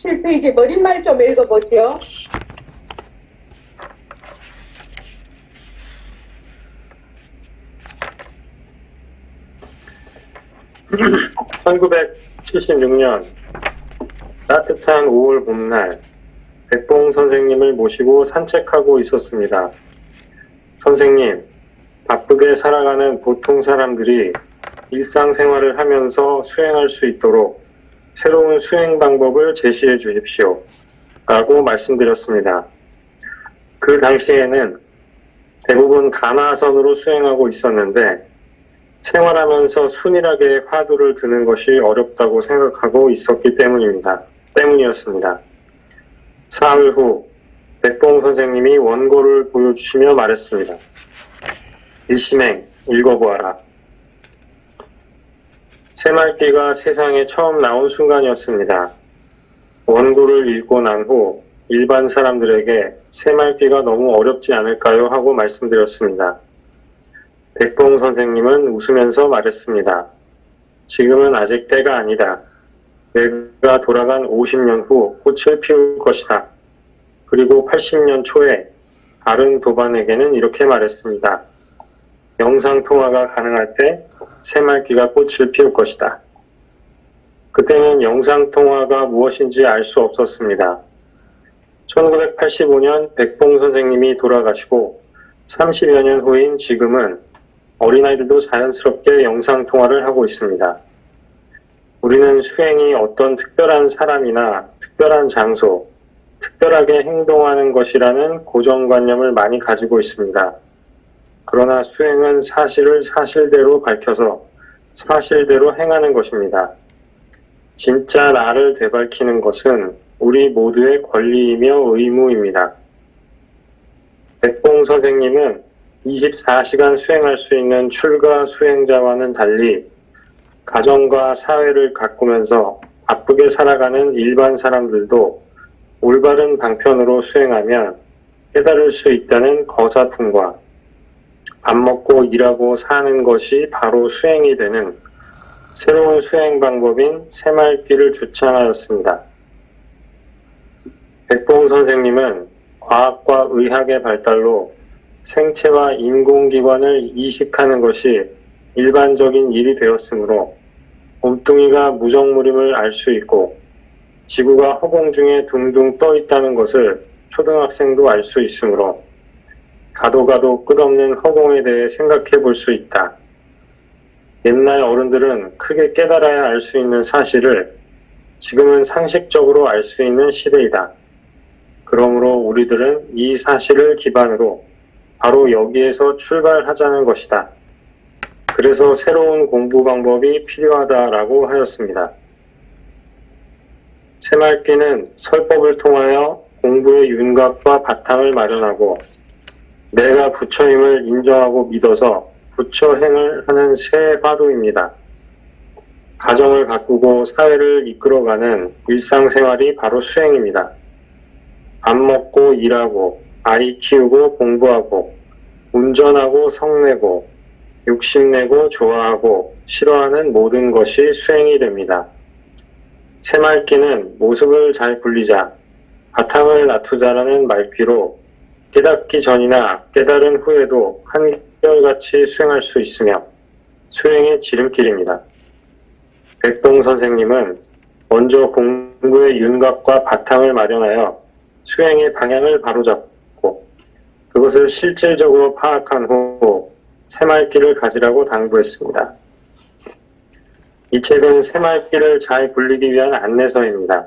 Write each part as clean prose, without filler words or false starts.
87페이지 머릿말 좀 읽어보죠. (1976년) 따뜻한 5월 봄날 백봉 선생님을 모시고 산책하고 있었습니다. 선생님, 바쁘게 살아가는 보통 사람들이 일상생활을 하면서 수행할 수 있도록 새로운 수행 방법을 제시해 주십시오. 라고 말씀드렸습니다. 그 당시에는 대부분 가나선으로 수행하고 있었는데 생활하면서 순일하게 화두를 드는 것이 어렵다고 생각하고 있었기 때문이었습니다. 사흘 후 백봉 선생님이 원고를 보여주시며 말했습니다. 일심행 읽어보아라. 새말귀가 세상에 처음 나온 순간이었습니다. 원고를 읽고 난 후 일반 사람들에게 새말귀가 너무 어렵지 않을까요? 하고 말씀드렸습니다. 백봉 선생님은 웃으면서 말했습니다. 지금은 아직 때가 아니다. 내가 돌아간 50년 후 꽃을 피울 것이다. 그리고 80년 초에 다른 도반에게는 이렇게 말했습니다. 영상통화가 가능할 때 새말귀가 꽃을 피울 것이다. 그때는 영상통화가 무엇인지 알 수 없었습니다. 1985년 백봉 선생님이 돌아가시고 30여 년 후인 지금은 어린아이들도 자연스럽게 영상통화를 하고 있습니다. 우리는 수행이 어떤 특별한 사람이나 특별한 장소, 특별하게 행동하는 것이라는 고정관념을 많이 가지고 있습니다. 그러나 수행은 사실을 사실대로 밝혀서 사실대로 행하는 것입니다. 진짜 나를 되밟히는 것은 우리 모두의 권리이며 의무입니다. 백봉 선생님은 24시간 수행할 수 있는 출가 수행자와는 달리 가정과 사회를 가꾸면서 바쁘게 살아가는 일반 사람들도 올바른 방편으로 수행하면 깨달을 수 있다는 거사품과 밥 먹고 일하고 사는 것이 바로 수행이 되는 새로운 수행 방법인 새말귀를 주창하였습니다. 백봉 선생님은 과학과 의학의 발달로 생체와 인공기관을 이식하는 것이 일반적인 일이 되었으므로 몸뚱이가 무정무림을 알 수 있고 지구가 허공 중에 둥둥 떠 있다는 것을 초등학생도 알 수 있으므로 가도 끝없는 허공에 대해 생각해 볼 수 있다. 옛날 어른들은 크게 깨달아야 알 수 있는 사실을 지금은 상식적으로 알 수 있는 시대이다. 그러므로 우리들은 이 사실을 기반으로 바로 여기에서 출발하자는 것이다. 그래서 새로운 공부 방법이 필요하다라고 하였습니다. 새말귀는 설법을 통하여 공부의 윤곽과 바탕을 마련하고 내가 부처임을 인정하고 믿어서 부처행을 하는 새 화두입니다. 가정을 가꾸고 사회를 이끌어가는 일상생활이 바로 수행입니다. 밥 먹고 일하고 아이 키우고 공부하고 운전하고 성내고 욕심내고 좋아하고 싫어하는 모든 것이 수행이 됩니다. 새말귀는 모습을 잘 굴리자, 바탕을 놔두자라는 말귀로 깨닫기 전이나 깨달은 후에도 한결같이 수행할 수 있으며 수행의 지름길입니다. 백봉 선생님은 먼저 공부의 윤곽과 바탕을 마련하여 수행의 방향을 바로잡고 그것을 실질적으로 파악한 후 새말귀를 가지라고 당부했습니다. 이 책은 새말귀를 잘 굴리기 위한 안내서입니다.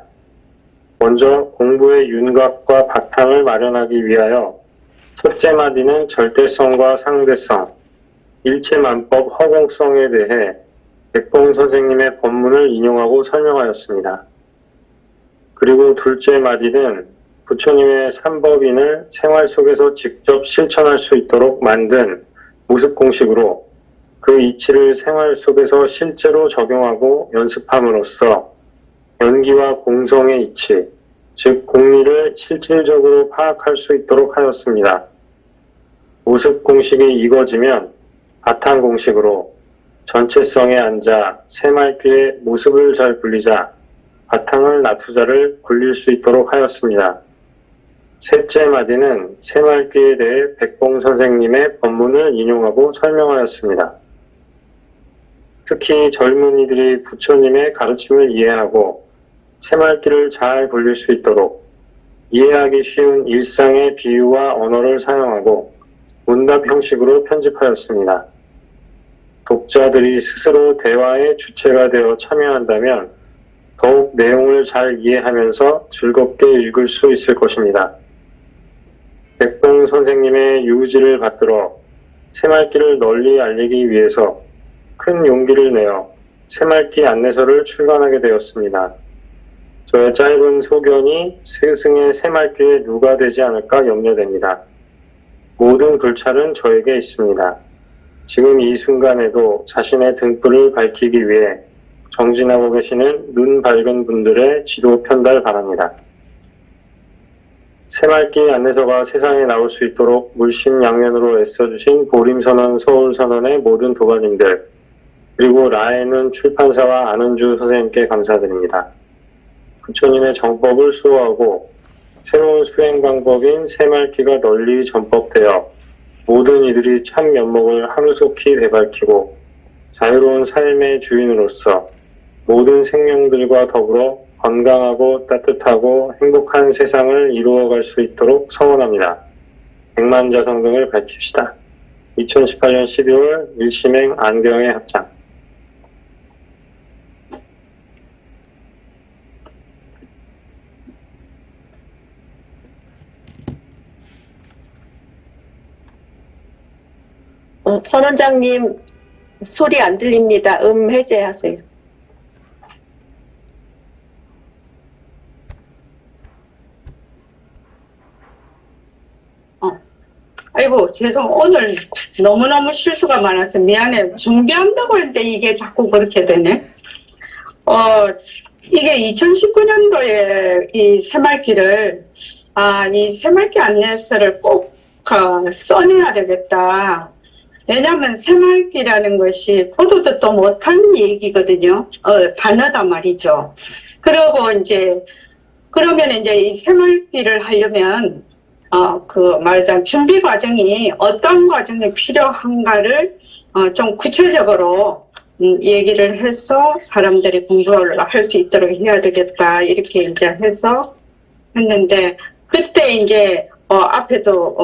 먼저 공부의 윤곽과 바탕을 마련하기 위하여 첫째 마디는 절대성과 상대성, 일체만법 허공성에 대해 백봉 선생님의 법문을 인용하고 설명하였습니다. 그리고 둘째 마디는 부처님의 삼법인을 생활 속에서 직접 실천할 수 있도록 만든 모습공식으로 그 이치를 생활 속에서 실제로 적용하고 연습함으로써 연기와 공성의 이치, 즉 공리를 실질적으로 파악할 수 있도록 하였습니다. 모습공식이 이루어지면 바탕공식으로 전체성에 앉아 새말귀의 모습을 잘 굴리자 바탕을 나투자를 굴릴 수 있도록 하였습니다. 셋째 마디는 새말귀에 대해 백봉 선생님의 법문을 인용하고 설명하였습니다. 특히 젊은이들이 부처님의 가르침을 이해하고 새말귀를 잘 굴릴 수 있도록 이해하기 쉬운 일상의 비유와 언어를 사용하고 문답 형식으로 편집하였습니다. 독자들이 스스로 대화의 주체가 되어 참여한다면 더욱 내용을 잘 이해하면서 즐겁게 읽을 수 있을 것입니다. 백봉 선생님의 유지를 받들어 새말귀를 널리 알리기 위해서 큰 용기를 내어 새말귀 안내서를 출간하게 되었습니다. 저의 짧은 소견이 스승의 새말귀에 누가 되지 않을까 염려됩니다. 모든 불찰은 저에게 있습니다. 지금 이 순간에도 자신의 등불을 밝히기 위해 정진하고 계시는 눈 밝은 분들의 지도 편달 바랍니다. 새말귀 안내서가 세상에 나올 수 있도록 물심양면으로 애써주신 보림선언 서울선언의 모든 도반님들, 그리고 라에는 출판사와 안은주 선생님께 감사드립니다. 부처님의 정법을 수호하고 새로운 수행 방법인 새말귀가 널리 전법되어 모든 이들이 참 면목을 하루속히 되밟히고 자유로운 삶의 주인으로서 모든 생명들과 더불어 건강하고 따뜻하고 행복한 세상을 이루어갈 수 있도록 서원합니다. 백만자성등을 밝힙시다. 2018년 12월 일심행 안경의 합장. 선원장님 소리 안 들립니다. 해제하세요. 아이고 죄송, 오늘 너무너무 실수가 많아서 미안해. 준비한다고 했는데 이게 자꾸 그렇게 되네. 이게 2019년도에 이 새말귀를 이 새말귀 안내서를 꼭 써내야 되겠다. 왜냐면 새말귀라는 것이 보도 듣도 못한 얘기거든요. 단어단 말이죠. 그리고 이제 그러면 이제 이 새말귀를 하려면 말하자면 준비 과정이 어떤 과정이 필요한가를 좀 구체적으로 얘기를 해서 사람들이 공부를 할 수 있도록 해야 되겠다, 이렇게 이제 해서 했는데, 그때 이제 앞에도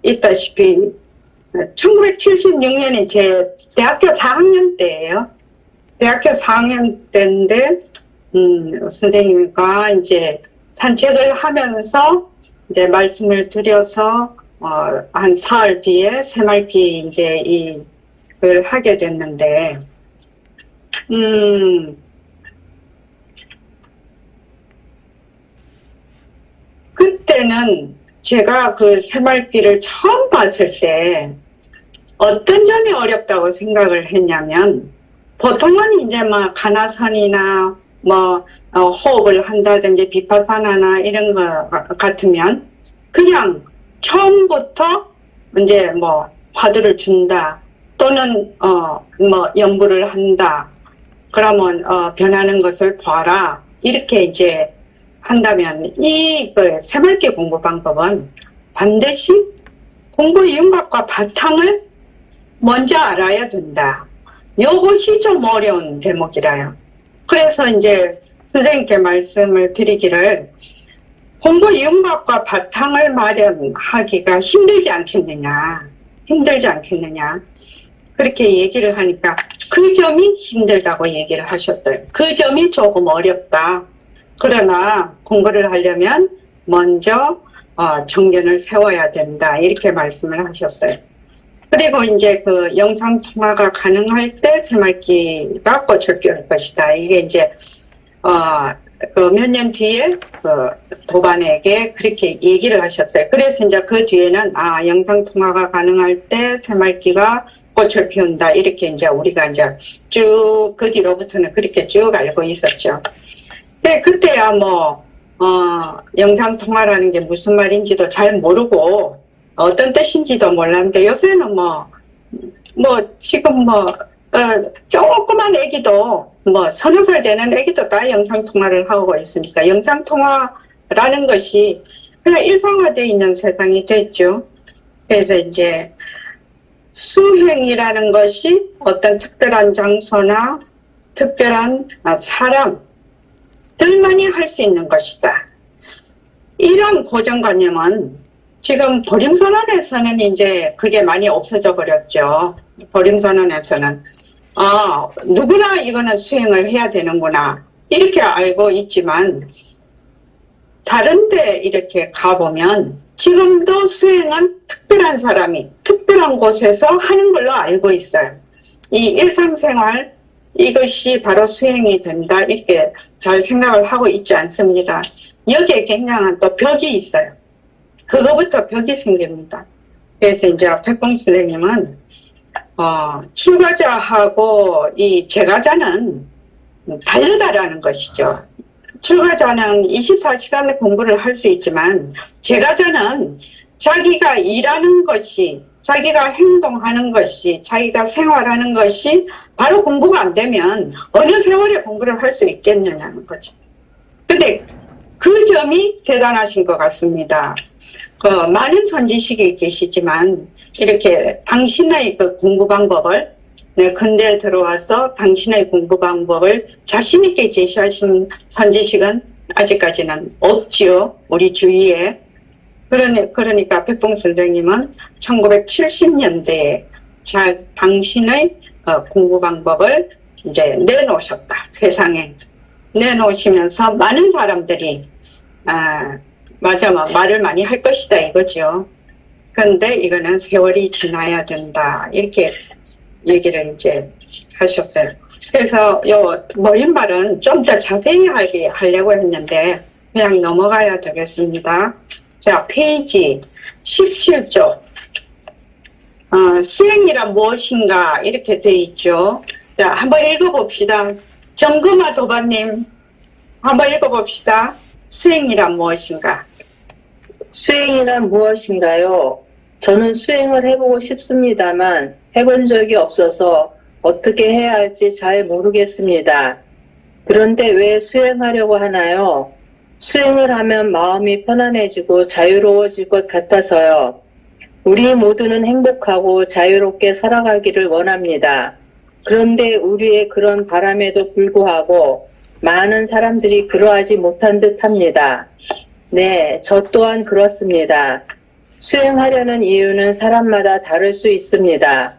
있다시피 1976년이 제 대학교 4학년 때예요. 대학교 4학년 때인데 선생님과 이제 산책을 하면서 이제 말씀을 드려서 한 사흘 뒤에 새말귀 이제 이걸 하게 됐는데, 그때는 제가 그 새말귀를 처음 봤을 때 어떤 점이 어렵다고 생각을 했냐면, 보통은 이제 막 가나선이나 호흡을 한다든지 비파사나나 이런 거 같으면 그냥 처음부터 이제 화두를 준다, 또는 연구를 한다, 그러면 변하는 것을 봐라, 이렇게 이제 한다면 그 새말귀 공부 방법은 반드시 공부 윤곽과 바탕을 먼저 알아야 된다. 이것이 좀 어려운 대목이라요. 그래서 이제 선생님께 말씀을 드리기를, 공부 윤곽과 바탕을 마련하기가 힘들지 않겠느냐, 그렇게 얘기를 하니까 그 점이 힘들다고 얘기를 하셨어요. 그 점이 조금 어렵다. 그러나 공부를 하려면 먼저 정견을 세워야 된다, 이렇게 말씀을 하셨어요. 그리고 이제 그 영상 통화가 가능할 때 새말귀가 꽃을 피울 것이다. 이게 이제 그 몇 년 뒤에 그 도반에게 그렇게 얘기를 하셨어요. 그래서 이제 그 뒤에는 영상 통화가 가능할 때 새말귀가 꽃을 피운다, 이렇게 이제 우리가 이제 쭉 그 뒤로부터는 그렇게 쭉 알고 있었죠. 근데 그때야 영상 통화라는 게 무슨 말인지도 잘 모르고 어떤 뜻인지도 몰랐는데, 요새는 지금 조그만 애기도, 뭐, 서너 살 되는 애기도 다 영상통화를 하고 있으니까, 영상통화라는 것이 그냥 일상화되어 있는 세상이 됐죠. 그래서 이제, 수행이라는 것이 어떤 특별한 장소나 특별한 사람들만이 할 수 있는 것이다. 이런 고정관념은 지금 보림선언에서는 이제 그게 많이 없어져 버렸죠. 보림선언에서는 누구나 이거는 수행을 해야 되는구나 이렇게 알고 있지만 다른 데 이렇게 가보면 지금도 수행은 특별한 사람이 특별한 곳에서 하는 걸로 알고 있어요. 이 일상생활 이것이 바로 수행이 된다 이렇게 잘 생각을 하고 있지 않습니다. 여기에 굉장한 또 벽이 있어요. 그거부터 벽이 생깁니다. 그래서 이제 백봉 선생님은 출가자하고 이 재가자는 다르다라는 것이죠. 출가자는 24시간의 공부를 할 수 있지만 재가자는 자기가 일하는 것이 자기가 행동하는 것이 자기가 생활하는 것이 바로 공부가 안 되면 어느 세월에 공부를 할 수 있겠느냐는 거죠. 근데 그 점이 대단하신 것 같습니다. 많은 선지식이 계시지만 이렇게 당신의 그 공부 방법을 근대에 들어와서 당신의 공부 방법을 자신 있게 제시하신 선지식은 아직까지는 없지요. 우리 주위에. 그러니까 백봉 선생님은 1970년대에 당신의 공부 방법을 이제 내놓으셨다. 세상에. 내놓으시면서 많은 사람들이 맞아, 말을 많이 할 것이다 이거죠. 그런데 이거는 세월이 지나야 된다 이렇게 얘기를 이제 하셨어요. 그래서 요 머릿말은 좀 더 자세히 하려고 했는데 그냥 넘어가야 되겠습니다. 자, 페이지 17쪽 수행이란 무엇인가 이렇게 돼 있죠. 자, 한번 읽어봅시다. 정금아 도반님 한번 읽어봅시다. 수행이란 무엇인가? 수행이란 무엇인가요? 저는 수행을 해보고 싶습니다만 해본 적이 없어서 어떻게 해야 할지 잘 모르겠습니다. 그런데 왜 수행하려고 하나요? 수행을 하면 마음이 편안해지고 자유로워질 것 같아서요. 우리 모두는 행복하고 자유롭게 살아가기를 원합니다. 그런데 우리의 그런 바람에도 불구하고 많은 사람들이 그러하지 못한 듯 합니다. 네, 저 또한 그렇습니다. 수행하려는 이유는 사람마다 다를 수 있습니다.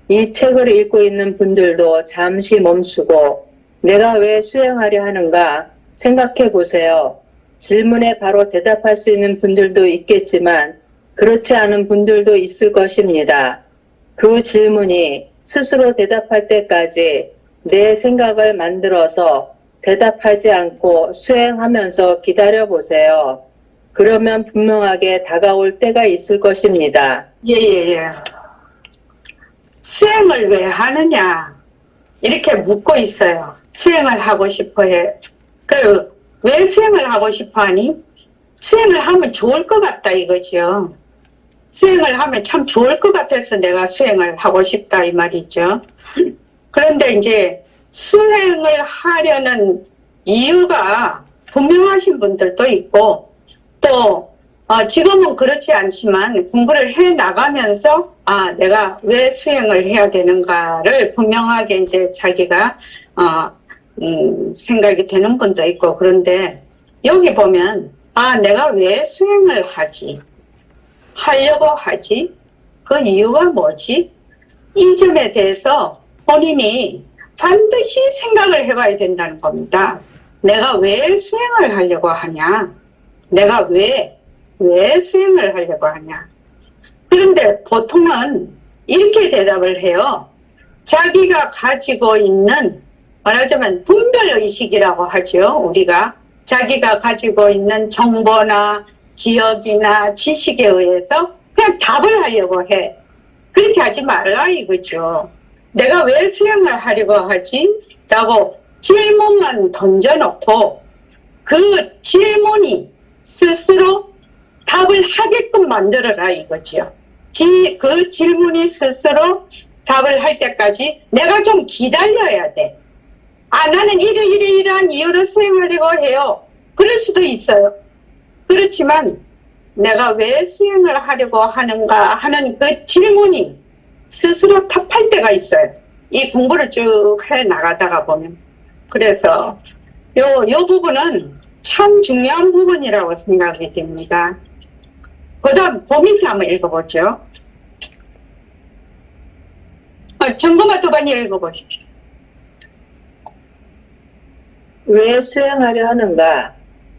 이 책을 읽고 있는 분들도 잠시 멈추고 내가 왜 수행하려 하는가 생각해 보세요. 질문에 바로 대답할 수 있는 분들도 있겠지만 그렇지 않은 분들도 있을 것입니다. 그 질문이 스스로 대답할 때까지 내 생각을 만들어서 대답하지 않고 수행하면서 기다려보세요. 그러면 분명하게 다가올 때가 있을 것입니다. 예. 수행을 왜 하느냐 이렇게 묻고 있어요. 수행을 하고 싶어 해. 왜 수행을 하고 싶어 하니? 수행을 하면 좋을 것 같다 이거죠. 수행을 하면 참 좋을 것 같아서 내가 수행을 하고 싶다 이 말이죠. 그런데 이제 수행을 하려는 이유가 분명하신 분들도 있고 또 지금은 그렇지 않지만 공부를 해 나가면서 내가 왜 수행을 해야 되는가를 분명하게 이제 자기가 생각이 되는 분도 있고 그런데 여기 보면 내가 왜 수행을 하려고 하지? 그 이유가 뭐지? 이 점에 대해서 본인이 반드시 생각을 해봐야 된다는 겁니다. 내가 왜 수행을 하려고 하냐? 내가 왜 수행을 하려고 하냐? 그런데 보통은 이렇게 대답을 해요. 자기가 가지고 있는 말하자면 분별의식이라고 하죠. 우리가 자기가 가지고 있는 정보나 기억이나 지식에 의해서 그냥 답을 하려고 해. 그렇게 하지 말라 이거죠. 내가 왜 수행을 하려고 하지? 라고 질문만 던져놓고 그 질문이 스스로 답을 하게끔 만들어라 이거죠. 그 질문이 스스로 답을 할 때까지 내가 좀 기다려야 돼. 아, 나는 이러이러이러한 이유로 수행하려고 해요. 그럴 수도 있어요. 그렇지만 내가 왜 수행을 하려고 하는가 하는 그 질문이 스스로 답할 때가 있어요. 이 공부를 쭉 해 나가다가 보면. 그래서 요 부분은 참 중요한 부분이라고 생각이 됩니다. 그 다음 밑에 한번 읽어보죠. 정금아 도반이 읽어보십시오. 왜 수행하려 하는가?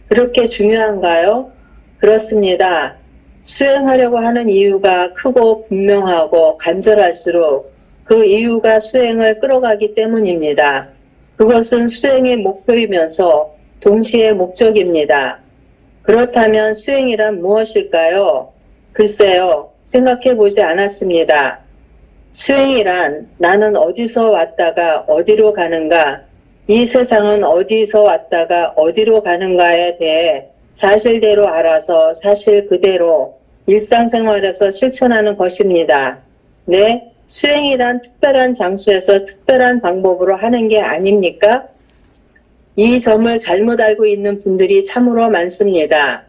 그렇게 중요한가요? 그렇습니다. 수행하려고 하는 이유가 크고 분명하고 간절할수록 그 이유가 수행을 끌어가기 때문입니다. 그것은 수행의 목표이면서 동시에 목적입니다. 그렇다면 수행이란 무엇일까요? 글쎄요, 생각해보지 않았습니다. 수행이란 나는 어디서 왔다가 어디로 가는가, 이 세상은 어디서 왔다가 어디로 가는가에 대해 사실대로 알아서 사실 그대로 일상생활에서 실천하는 것입니다. 네, 수행이란 특별한 장소에서 특별한 방법으로 하는 게 아닙니까? 이 점을 잘못 알고 있는 분들이 참으로 많습니다.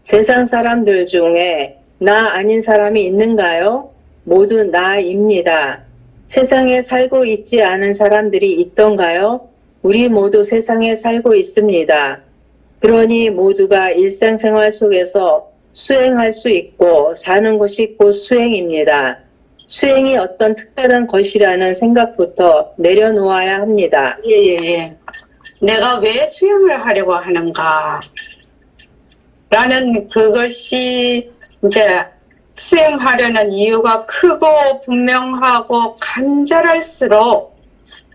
세상 사람들 중에 나 아닌 사람이 있는가요? 모두 나입니다. 세상에 살고 있지 않은 사람들이 있던가요? 우리 모두 세상에 살고 있습니다. 그러니 모두가 일상생활 속에서 수행할 수 있고 사는 것이 곧 수행입니다. 수행이 어떤 특별한 것이라는 생각부터 내려놓아야 합니다. 예. 내가 왜 수행을 하려고 하는가? 라는 그것이 이제 수행하려는 이유가 크고 분명하고 간절할수록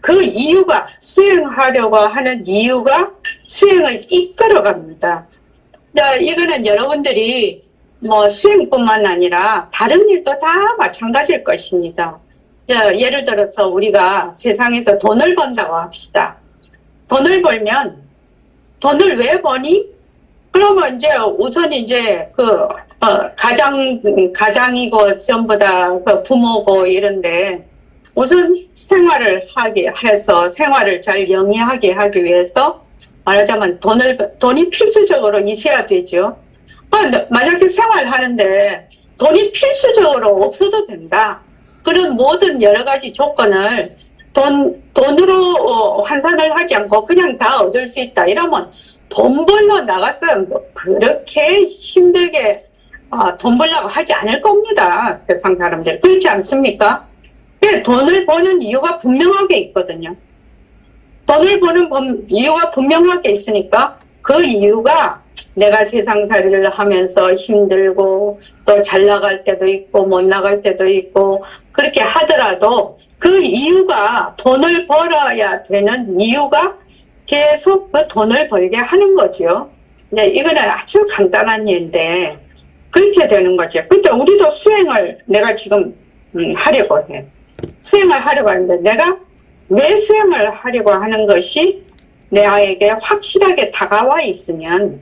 그 이유가 수행하려고 하는 이유가 수행을 이끌어갑니다. 이거는 여러분들이 뭐 수행뿐만 아니라 다른 일도 다 마찬가지일 것입니다. 예를 들어서 우리가 세상에서 돈을 번다고 합시다. 돈을 벌면 돈을 왜 버니? 그러면 이제 우선 이제 가장이고 전부 다 그 부모고 이런데 우선 생활을 하게 해서 생활을 잘 영위하게 하기 위해서 말하자면 돈이 필수적으로 있어야 되죠. 만약에 생활하는데 돈이 필수적으로 없어도 된다. 그런 모든 여러 가지 조건을 돈으로 환산을 하지 않고 그냥 다 얻을 수 있다. 이러면 돈 벌러 나가서 그렇게 힘들게 돈 벌려고 하지 않을 겁니다. 세상 사람들. 그렇지 않습니까? 돈을 버는 이유가 분명하게 있거든요. 돈을 버는 이유가 분명하게 있으니까 그 이유가 내가 세상살이를 하면서 힘들고 또 잘 나갈 때도 있고 못 나갈 때도 있고 그렇게 하더라도 그 이유가 돈을 벌어야 되는 이유가 계속 그 돈을 벌게 하는 거죠. 이거는 아주 간단한 예인데 그렇게 되는 거죠. 근데 우리도 수행을 내가 지금 하려고 해. 수행을 하려고 하는데 내가 왜 수행을 하려고 하는 것이 내에게 확실하게 다가와 있으면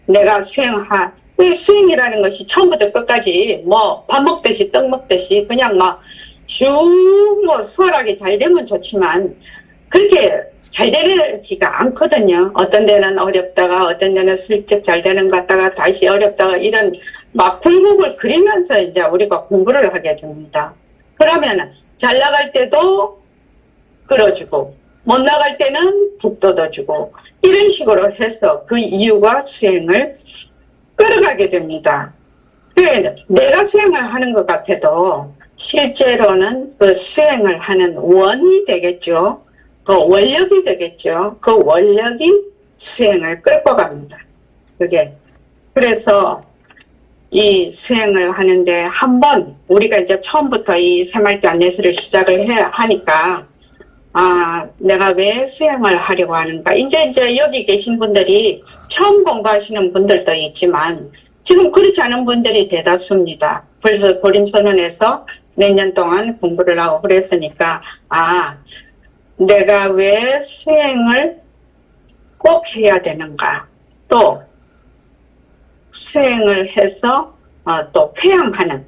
내가 수행이라는 것이 처음부터 끝까지 뭐 밥 먹듯이 떡 먹듯이 그냥 쭉 수월하게 잘 되면 좋지만 그렇게 잘 되지가 않거든요. 어떤 데는 어렵다가 어떤 데는 슬쩍 잘 되는 것 같다가 다시 어렵다가 이런 굴곡을 그리면서 이제 우리가 공부를 하게 됩니다. 그러면 잘 나갈 때도 끌어주고 못 나갈 때는 북돋아주고 이런 식으로 해서 그 이유가 수행을 끌어가게 됩니다. 내가 수행을 하는 것 같아도 실제로는 그 수행을 하는 원이 되겠죠. 그 원력이 되겠죠. 그 원력이 수행을 끌고 갑니다. 그래서 이 수행을 하는데 한번 우리가 이제 처음부터 이 새말띠 안내서를 시작을 하니까 내가 왜 수행을 하려고 하는가. 이제 여기 계신 분들이 처음 공부하시는 분들도 있지만 지금 그렇지 않은 분들이 대다수입니다. 벌써 고림선언에서 몇 년 동안 공부를 하고 그랬으니까 내가 왜 수행을 꼭 해야 되는가. 또 수행을 해서 또 폐양하는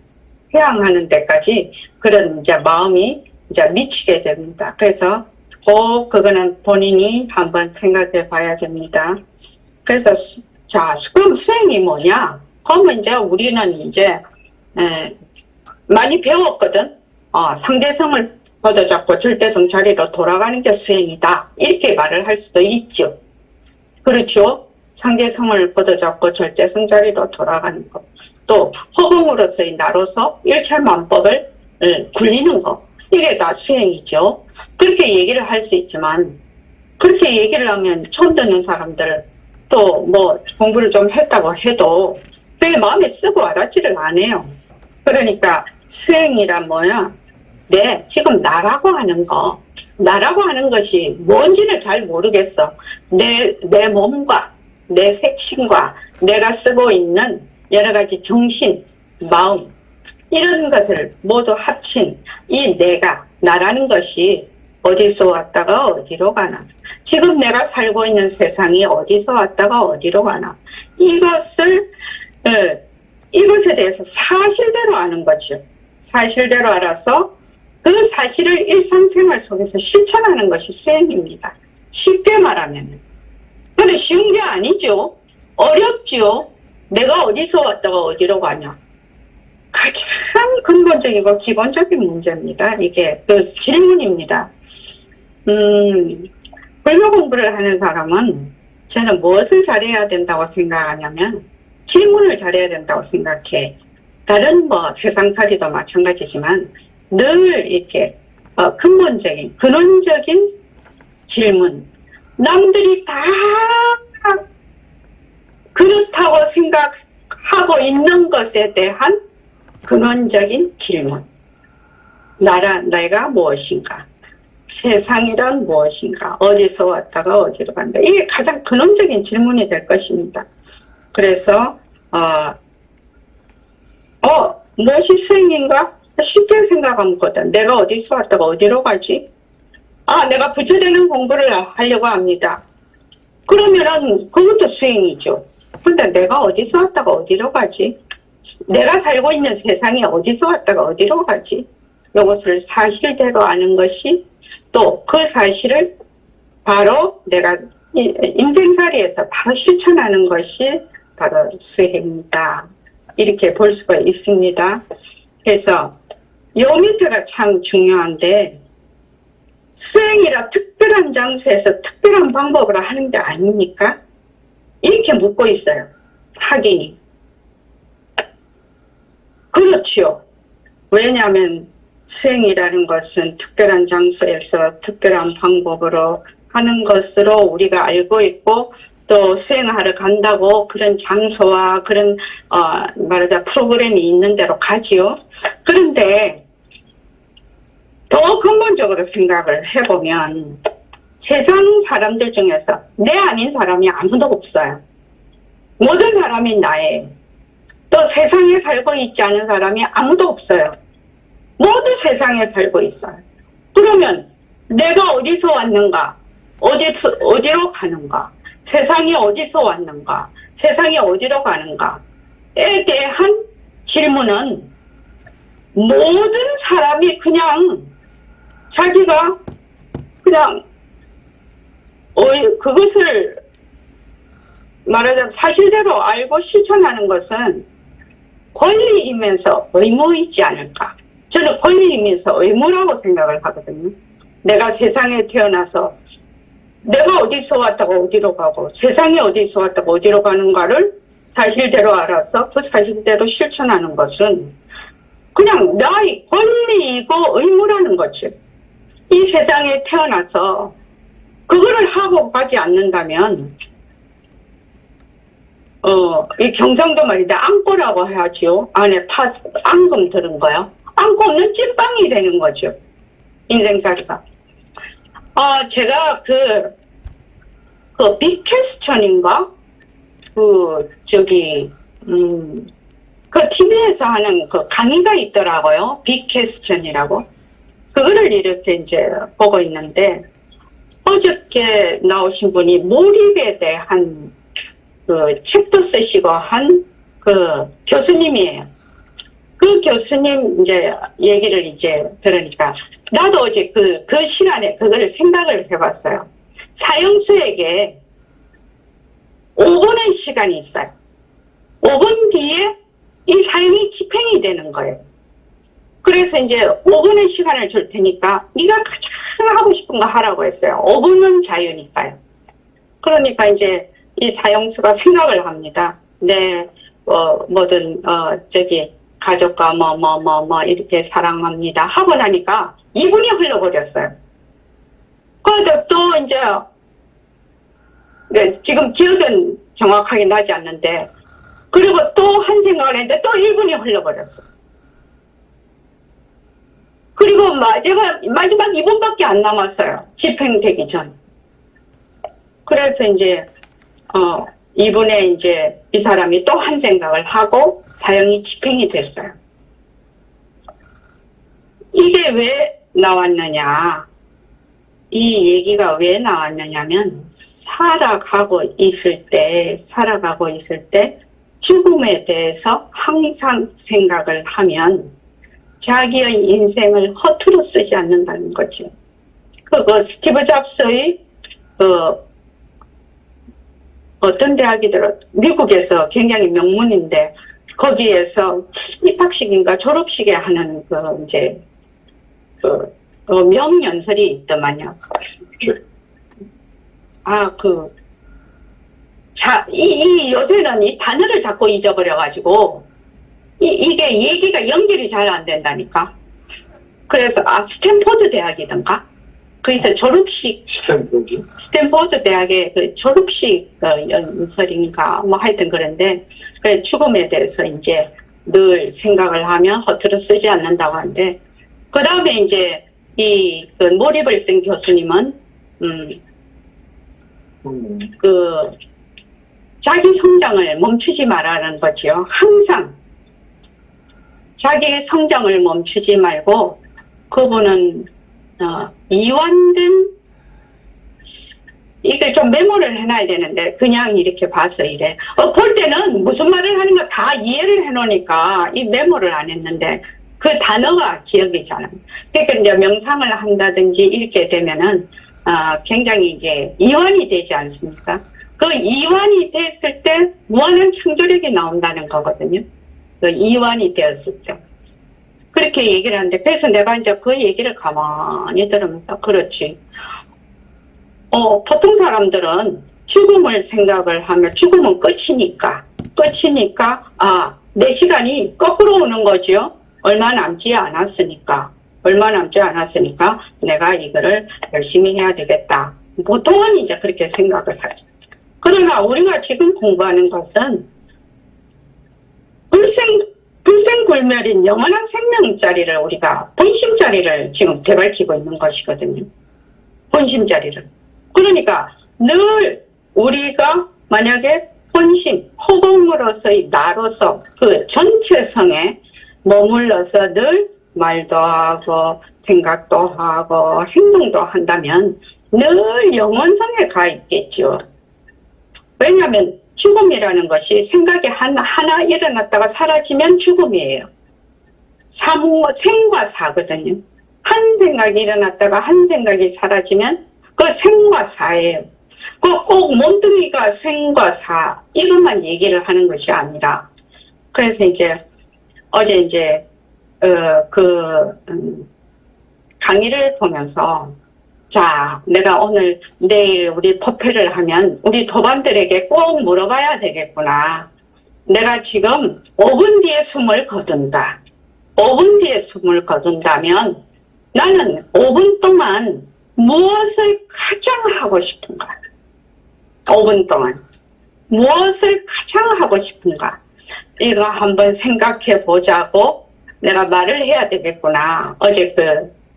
회항하는 데까지 그런 이제 마음이 이제 미치게 됩니다. 그래서 꼭 그거는 본인이 한번 생각해 봐야 됩니다. 그래서 자, 그럼 수행이 뭐냐? 그러면 이제 우리는 이제 많이 배웠거든. 상대성을 걷어잡고 절대성 자리로 돌아가는 게 수행이다. 이렇게 말을 할 수도 있죠. 그렇죠? 상대성을 걷어잡고 절대성 자리로 돌아가는 것. 또 허공으로서의 나로서 일체만법을 굴리는 것. 이게 다 수행이죠. 그렇게 얘기를 할 수 있지만 그렇게 얘기를 하면 처음 듣는 사람들 또 뭐 공부를 좀 했다고 해도 그게 마음에 쓰고 와닿지를 않아요. 그러니까 수행이란 뭐야? 지금 나라고 하는 거, 나라고 하는 것이 뭔지는 잘 모르겠어. 내 몸과 내 색신과 내가 쓰고 있는 여러 가지 정신, 마음 이런 것을 모두 합친 이 내가, 나라는 것이 어디서 왔다가 어디로 가나, 지금 내가 살고 있는 세상이 어디서 왔다가 어디로 가나, 이것에 대해서 사실대로 아는 거죠. 사실대로 알아서 그 사실을 일상생활 속에서 실천하는 것이 수행입니다. 쉽게 말하면. 근데 쉬운 게 아니죠. 어렵죠. 내가 어디서 왔다가 어디로 가냐. 가장 근본적이고 기본적인 문제입니다. 이게 그 질문입니다. 불교 공부를 하는 사람은 저는 무엇을 잘해야 된다고 생각하냐면 질문을 잘해야 된다고 생각해. 다른 뭐 세상살이도 마찬가지지만 늘 이렇게 근본적인 근원적인 질문, 남들이 다 그렇다고 생각하고 있는 것에 대한 근원적인 질문. 내가 무엇인가? 세상이란 무엇인가? 어디서 왔다가 어디로 간다? 이게 가장 근원적인 질문이 될 것입니다. 그래서 무엇이 수행인가? 쉽게 생각하거든. 내가 어디서 왔다가 어디로 가지? 내가 부처되는 공부를 하려고 합니다. 그러면은 그것도 수행이죠. 근데 내가 어디서 왔다가 어디로 가지? 내가 살고 있는 세상이 어디서 왔다가 어디로 가지? 이것을 사실대로 아는 것이 또 그 사실을 바로 내가 인생살이에서 바로 실천하는 것이 바로 수행이다. 이렇게 볼 수가 있습니다. 그래서 요 밑에가 참 중요한데 수행이라 특별한 장소에서 특별한 방법으로 하는 게 아닙니까? 이렇게 묻고 있어요. 학인이. 그렇죠. 왜냐하면 수행이라는 것은 특별한 장소에서 특별한 방법으로 하는 것으로 우리가 알고 있고 또 수행하러 간다고 그런 장소와 그런 말하자 프로그램이 있는 대로 가지요. 그런데 더 근본적으로 생각을 해보면 세상 사람들 중에서 내 아닌 사람이 아무도 없어요. 모든 사람이 나예요. 또 세상에 살고 있지 않은 사람이 아무도 없어요. 모두 세상에 살고 있어요. 그러면 내가 어디서 왔는가? 어디로 가는가? 세상이 어디서 왔는가? 세상이 어디로 가는가에 대한 질문은 모든 사람이 그냥 자기가 그냥 그것을 말하자면 사실대로 알고 실천하는 것은 권리이면서 의무이지 않을까. 저는 권리이면서 의무라고 생각을 하거든요. 내가 세상에 태어나서 내가 어디서 왔다가 어디로 가고 세상에 어디서 왔다가 어디로 가는가를 사실대로 알아서 그 사실대로 실천하는 것은 그냥 나의 권리이고 의무라는 거죠. 이 세상에 태어나서 그거를 하고 가지 않는다면 이 경상도 말인데 앙꼬라고 하죠. 안에 앙금 들은 거요. 앙꼬 없는 찐빵이 되는 거죠. 인생살이가. 제가 그 빅퀘스천인가? 그 TV에서 하는 그 강의가 있더라고요. 빅퀘스천이라고. 그거를 이렇게 이제 보고 있는데, 어저께 나오신 분이 몰입에 대한 그 책도 쓰시고 한 그 교수님이에요. 그 교수님 이제 얘기를 이제 들으니까 나도 어제 그 시간에 그거를 생각을 해봤어요. 사형수에게 5분의 시간이 있어요. 5분 뒤에 이 사형이 집행이 되는 거예요. 그래서 이제 5분의 시간을 줄 테니까 네가 가장 하고 싶은 거 하라고 했어요. 5분은 자유니까요. 그러니까 이제 이 사형수가 생각을 합니다. 네, 뭐든 저기 가족과 이렇게 사랑합니다 하고 나니까 2분이 흘러버렸어요. 그런데 또 이제 네, 지금 기억은 정확하게 나지 않는데 그리고 또 한 생각을 했는데 또 1분이 흘러버렸어. 그리고 마지막 2분밖에 안 남았어요. 집행되기 전. 그래서 이제 2분에 이제 이 사람이 또 한 생각을 하고 사형이 집행이 됐어요. 이게 왜 나왔느냐? 이 얘기가 왜 나왔느냐면 살아가고 있을 때 죽음에 대해서 항상 생각을 하면 자기의 인생을 허투루 쓰지 않는다는 거죠. 그거 스티브 잡스의 어떤 대학이더라 미국에서 굉장히 명문인데 거기에서 입학식인가 졸업식에 하는 명연설이 있더만요. 이 요새는 이 단어를 자꾸 잊어버려가지고 이게 얘기가 연결이 잘 안 된다니까. 그래서 스탠포드 대학이던가 거기서 졸업식 스탠포드 대학의 그 졸업식 연설인가 하여튼 그런데 그 죽음에 대해서 이제 늘 생각을 하면 허투루 쓰지 않는다고 하는데 그 다음에 이제 그 몰입을 쓴 교수님은 자기 성장을 멈추지 말라는 거지요. 항상 자기의 성장을 멈추지 말고 그분은 이완된 이게 좀 메모를 해놔야 되는데 그냥 이렇게 봐서 이래 볼 때는 무슨 말을 하는가 다 이해를 해놓으니까 이 메모를 안 했는데 그 단어가 기억이 잘 안 나요. 그러니까 이제 명상을 한다든지 이렇게 되면은 굉장히 이제 이완이 되지 않습니까? 그 이완이 됐을 때 무한한 창조력이 나온다는 거거든요. 그 이완이 되었을 때. 그렇게 얘기를 하는데, 그래서 내가 이제 그 얘기를 가만히 들으면서, 그렇지. 보통 사람들은 죽음을 생각을 하면 죽음은 끝이니까, 내 시간이 거꾸로 오는 거죠. 얼마 남지 않았으니까 내가 이거를 열심히 해야 되겠다. 보통은 이제 그렇게 생각을 하죠. 그러나 우리가 지금 공부하는 것은 불생불멸인 영원한 생명자리를 우리가 본심자리를 지금 되밟히고 있는 것이거든요. 본심자리를. 그러니까 늘 우리가 만약에 본심, 호봉으로서의 나로서 그 전체성에 머물러서 늘 말도 하고 생각도 하고 행동도 한다면 늘 영원성에 가 있겠죠. 왜냐하면 죽음이라는 것이 생각이 하나 일어났다가 사라지면 죽음이에요. 생과 사거든요. 한 생각이 일어났다가 한 생각이 사라지면 그 생과 사예요. 꼭 몸뚱이가 생과 사 이것만 얘기를 하는 것이 아니라 그래서 이제 어제 이제 강의를 보면서 자, 내가 내일 우리 법회를 하면 우리 도반들에게 꼭 물어봐야 되겠구나. 내가 지금 5분 뒤에 숨을 거둔다. 5분 뒤에 숨을 거둔다면 나는 5분 동안 무엇을 가장 하고 싶은가? 5분 동안 무엇을 가장 하고 싶은가? 이거 한번 생각해 보자고 내가 말을 해야 되겠구나. 어제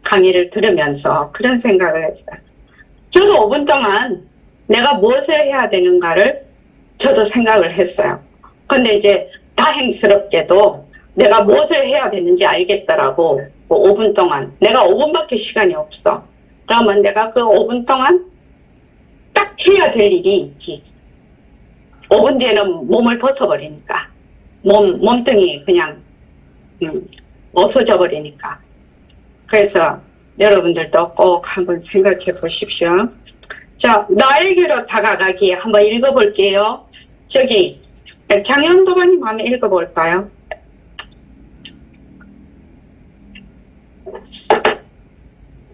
강의를 들으면서 그런 생각을 했어요. 저도 5분 동안 내가 무엇을 해야 되는가를 저도 생각을 했어요. 근데 이제 다행스럽게도 내가 무엇을 해야 되는지 알겠더라고. 5분 동안. 내가 5분밖에 시간이 없어. 그러면 내가 그 5분 동안 딱 해야 될 일이 있지. 5분 뒤에는 몸을 벗어버리니까. 몸뚱이 그냥 없어져 버리니까. 그래서 여러분들도 꼭 한번 생각해 보십시오. 자, 나에게로 다가가기 한번 읽어볼게요. 저기 장현도관님 한번 읽어볼까요?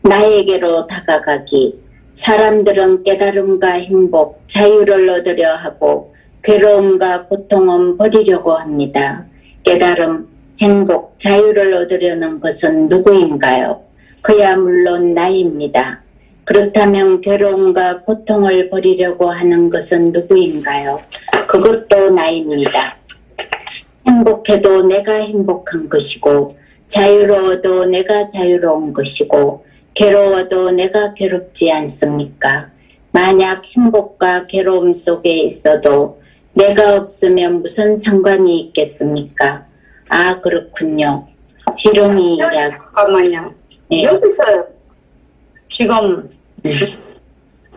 나에게로 다가가기. 사람들은 깨달음과 행복, 자유를 얻으려 하고 괴로움과 고통은 버리려고 합니다. 깨달음, 행복, 자유를 얻으려는 것은 누구인가요? 그야 물론 나입니다. 그렇다면 괴로움과 고통을 버리려고 하는 것은 누구인가요? 그것도 나입니다. 행복해도 내가 행복한 것이고 자유로워도 내가 자유로운 것이고 괴로워도 내가 괴롭지 않습니까? 만약 행복과 괴로움 속에 있어도 내가 없으면 무슨 상관이 있겠습니까? 아, 그렇군요. 지렁이 이야기. 잠깐만요. 네. 여기서 지금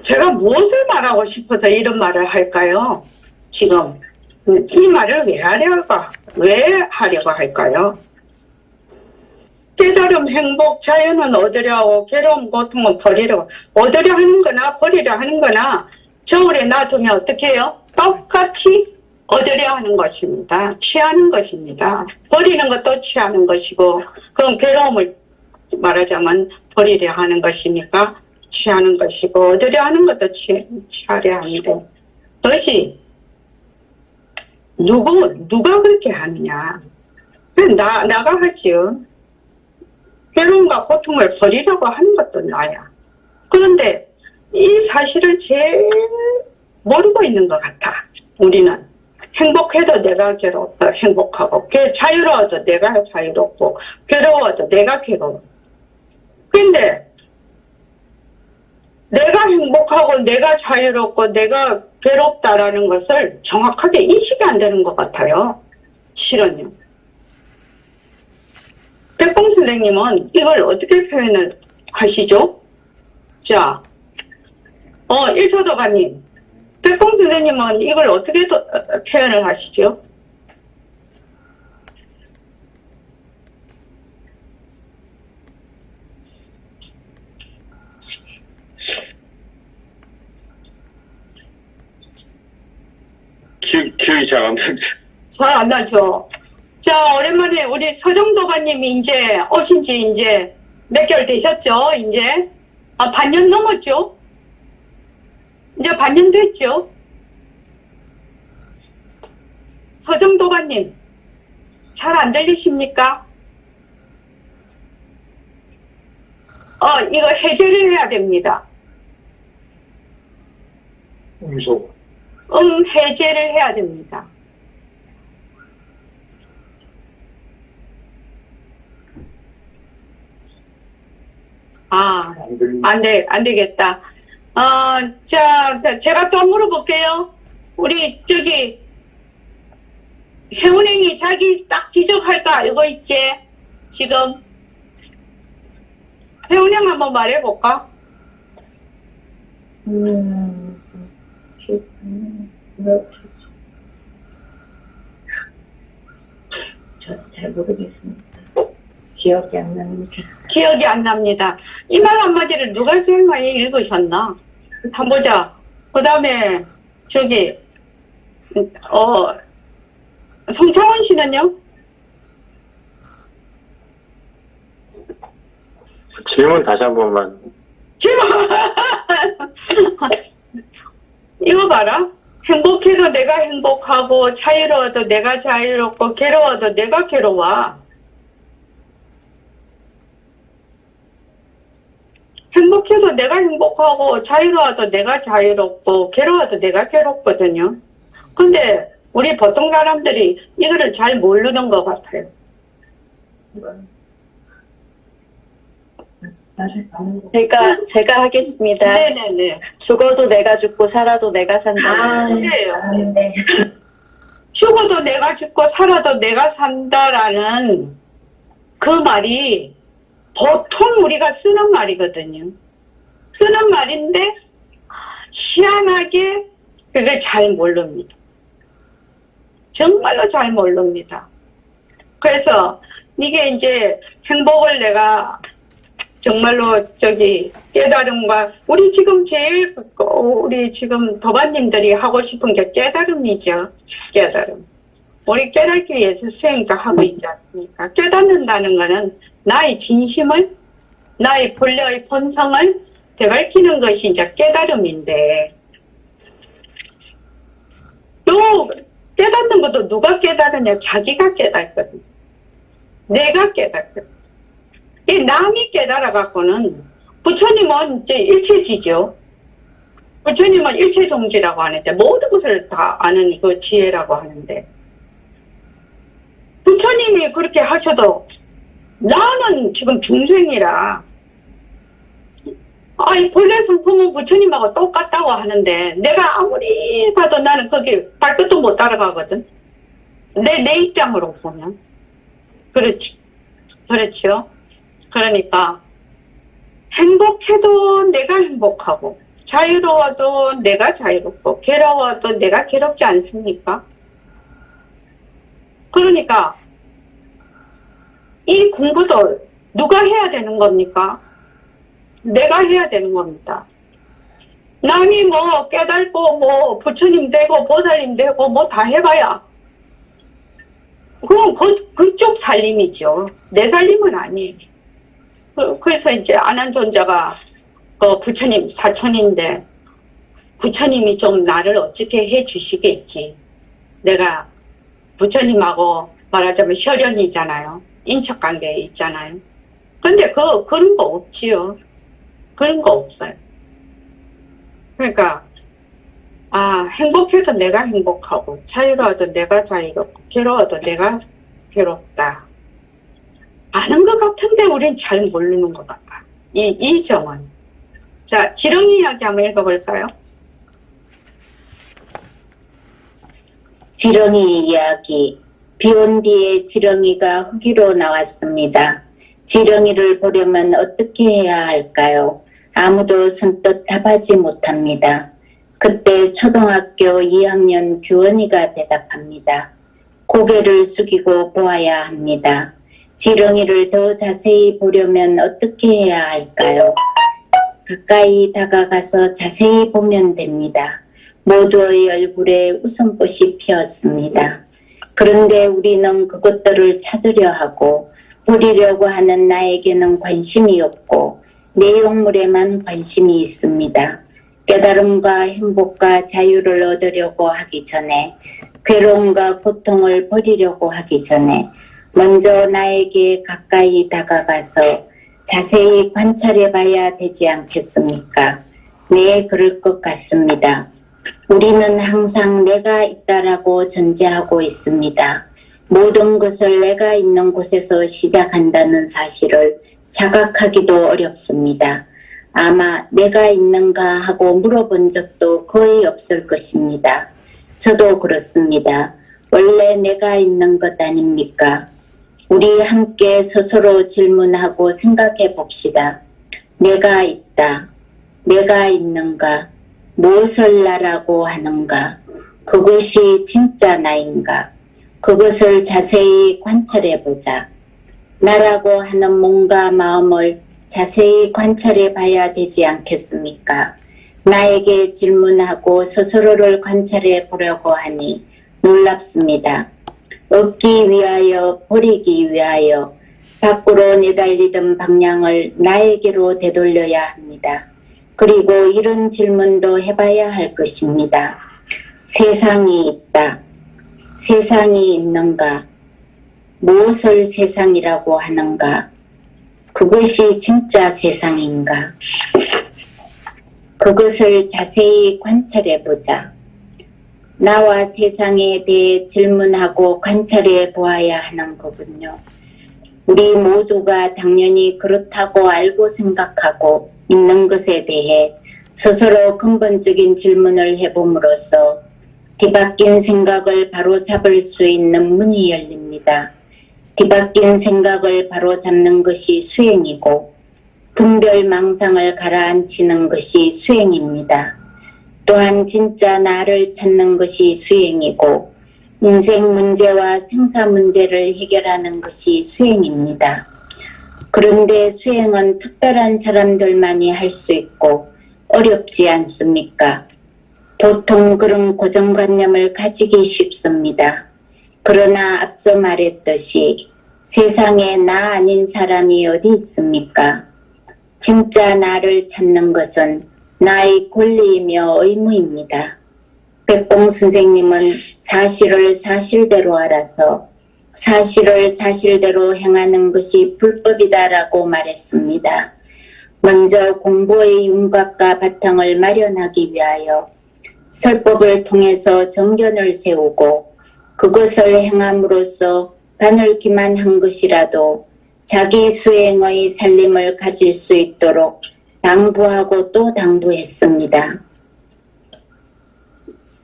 제가 무엇을 말하고 싶어서 이런 말을 할까요? 지금 이 말을 왜 하려고 할까요? 깨달음, 행복, 자유는 얻으려 하고 괴로움, 고통은 버리려고. 얻으려 하는 거나 버리려 하는 거나 저울에 놔두면 어떻게 해요? 똑같이 얻으려 하는 것입니다. 취하는 것입니다. 버리는 것도 취하는 것이고, 그건 괴로움을 말하자면 버리려 하는 것이니까 취하는 것이고, 얻으려 하는 것도 취하려 하는데, 그것이 누가 그렇게 하느냐? 나가 하지요. 괴로움과 고통을 버리려고 하는 것도 나야. 그런데 이 사실을 제일 모르고 있는 것 같아. 우리는 행복해도 내가 행복하고 자유로워도 내가 자유롭고 괴로워도 내가 괴로워. 근데 내가 행복하고 내가 자유롭고 내가 괴롭다라는 것을 정확하게 인식이 안 되는 것 같아요. 실은요. 백봉 선생님은 이걸 어떻게 표현을 하시죠? 자, 1초도가님, 백봉 선생님은 이걸 어떻게 표현을 하시죠? 기억이 잘 안 납니다. 잘 안 나죠? 자, 오랜만에 우리 서정도가님이 이제 오신 지 이제 몇 개월 되셨죠? 이제? 반년 넘었죠? 이제 반년 됐죠? 서정도가님, 잘 안 들리십니까? 이거 해제를 해야 됩니다. 해제를 해야 됩니다. 안 되겠다. 자, 제가 또 물어볼게요. 우리, 해운행이 자기 딱 지적할까? 이거 있지? 지금. 해운행 한번 말해볼까? 잘 모르겠습니다. 기억이 안 납니다. 기억이 안 납니다. 이 말 한마디를 누가 제일 많이 읽으셨나? 한번 보자. 그 다음에, 송창원 씨는요? 질문 다시 한 번만. 질문! 이거 봐라. 행복해도 내가 행복하고, 자유로워도 내가 자유롭고, 괴로워도 내가 괴로워. 행복해도 내가 행복하고 자유로워도 내가 자유롭고 괴로워도 내가 괴롭거든요. 근데 우리 보통 사람들이 이거를 잘 모르는 것 같아요. 제가 하겠습니다. 네네네. 죽어도 내가 죽고 살아도 내가 산다. 그래요. 네. 죽어도 내가 죽고 살아도 내가 산다라는 그 말이 보통 우리가 쓰는 말이거든요. 쓰는 말인데 희한하게 그걸 잘 모릅니다. 정말로 잘 모릅니다. 그래서 이게 이제 행복을 내가 정말로 깨달음과 우리 지금 우리 지금 도반님들이 하고 싶은 게 깨달음이죠. 깨달음. 우리 깨닫기 위해서 수행도 하고 있지 않습니까? 깨닫는다는 거는 나의 진심을, 나의 본래의 본성을 되밝히는 것이 이제 깨달음인데, 또 깨닫는 것도 누가 깨달으냐? 자기가 깨닫거든. 내가 깨닫거든. 이 남이 깨달아갖고는 부처님은 이제 일체지죠. 부처님은 일체종지라고 하는데 모든 것을 다 아는 그 지혜라고 하는데, 부처님이 그렇게 하셔도 나는 지금 중생이라, 아이 본래 성품은 부처님하고 똑같다고 하는데 내가 아무리 봐도 나는 거기 발끝도 못 따라가거든. 내 입장으로 보면. 그렇죠. 그러니까 행복해도 내가 행복하고 자유로워도 내가 자유롭고 괴로워도 내가 괴롭지 않습니까? 그러니까 이 공부도 누가 해야 되는 겁니까? 내가 해야 되는 겁니다. 남이 뭐 깨달고 뭐 부처님 되고 보살님 되고 뭐 다 해봐야 그건 그쪽 살림이죠. 내 살림은 아니에요. 그래서 이제 아난존자가 그 부처님 사촌인데 부처님이 좀 나를 어떻게 해 주시겠지. 내가 부처님하고 말하자면 혈연이잖아요. 인척관계에 있잖아요. 근데 그런 거 없지요. 그런 거 없어요. 그러니까 행복해도 내가 행복하고 자유로워도 내가 자유롭고 괴로워도 내가 괴롭다. 아는 것 같은데 우린 잘 모르는 것 같다. 이 점은. 자, 지렁이 이야기 한번 읽어볼까요? 지렁이 이야기. 비온 뒤에 지렁이가 흙위로 나왔습니다. 지렁이를 보려면 어떻게 해야 할까요? 아무도 선뜻 답하지 못합니다. 그때 초등학교 2학년 규원이가 대답합니다. 고개를 숙이고 보아야 합니다. 지렁이를 더 자세히 보려면 어떻게 해야 할까요? 가까이 다가가서 자세히 보면 됩니다. 모두의 얼굴에 웃음꽃이 피었습니다. 그런데 우리는 그것들을 찾으려 하고 보리려고 하는 나에게는 관심이 없고 내용물에만 관심이 있습니다. 깨달음과 행복과 자유를 얻으려고 하기 전에, 괴로움과 고통을 버리려고 하기 전에 먼저 나에게 가까이 다가가서 자세히 관찰해 봐야 되지 않겠습니까? 네, 그럴 것 같습니다. 우리는 항상 내가 있다라고 전제하고 있습니다. 모든 것을 내가 있는 곳에서 시작한다는 사실을 자각하기도 어렵습니다. 아마 내가 있는가 하고 물어본 적도 거의 없을 것입니다. 저도 그렇습니다. 원래 내가 있는 것 아닙니까? 우리 함께 스스로 질문하고 생각해 봅시다. 내가 있다. 내가 있는가? 무엇을 나라고 하는가? 그것이 진짜 나인가? 그것을 자세히 관찰해 보자. 나라고 하는 몸과 마음을 자세히 관찰해 봐야 되지 않겠습니까? 나에게 질문하고 스스로를 관찰해 보려고 하니 놀랍습니다. 얻기 위하여 버리기 위하여 밖으로 내달리던 방향을 나에게로 되돌려야 합니다. 그리고 이런 질문도 해봐야 할 것입니다. 세상이 있다. 세상이 있는가? 무엇을 세상이라고 하는가? 그것이 진짜 세상인가? 그것을 자세히 관찰해 보자. 나와 세상에 대해 질문하고 관찰해 보아야 하는 거군요. 우리 모두가 당연히 그렇다고 알고 생각하고 있는 것에 대해 스스로 근본적인 질문을 해봄으로써 뒤바뀐 생각을 바로잡을 수 있는 문이 열립니다. 뒤바뀐 생각을 바로잡는 것이 수행이고 분별망상을 가라앉히는 것이 수행입니다. 또한 진짜 나를 찾는 것이 수행이고 인생 문제와 생사 문제를 해결하는 것이 수행입니다. 그런데 수행은 특별한 사람들만이 할 수 있고 어렵지 않습니까? 보통 그런 고정관념을 가지기 쉽습니다. 그러나 앞서 말했듯이 세상에 나 아닌 사람이 어디 있습니까? 진짜 나를 찾는 것은 나의 권리이며 의무입니다. 백봉 선생님은 사실을 사실대로 알아서 사실을 사실대로 행하는 것이 불법이다라고 말했습니다. 먼저 공부의 윤곽과 바탕을 마련하기 위하여 설법을 통해서 정견을 세우고 그것을 행함으로써 바늘기만 한 것이라도 자기 수행의 살림을 가질 수 있도록 당부하고 또 당부했습니다.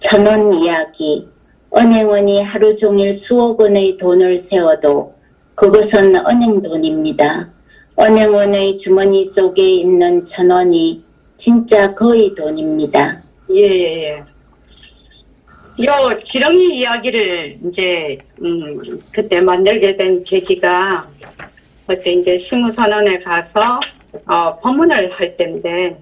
천원 이야기, 은행원이 하루 종일 수억 원의 돈을 세워도 그것은 은행 돈입니다. 은행원의 주머니 속에 있는 천원이 진짜 그의 돈입니다. 예. 요 지렁이 이야기를 이제 그때 만들게 된 계기가 그때 이제 시무선언에 가서 법문을 할 때인데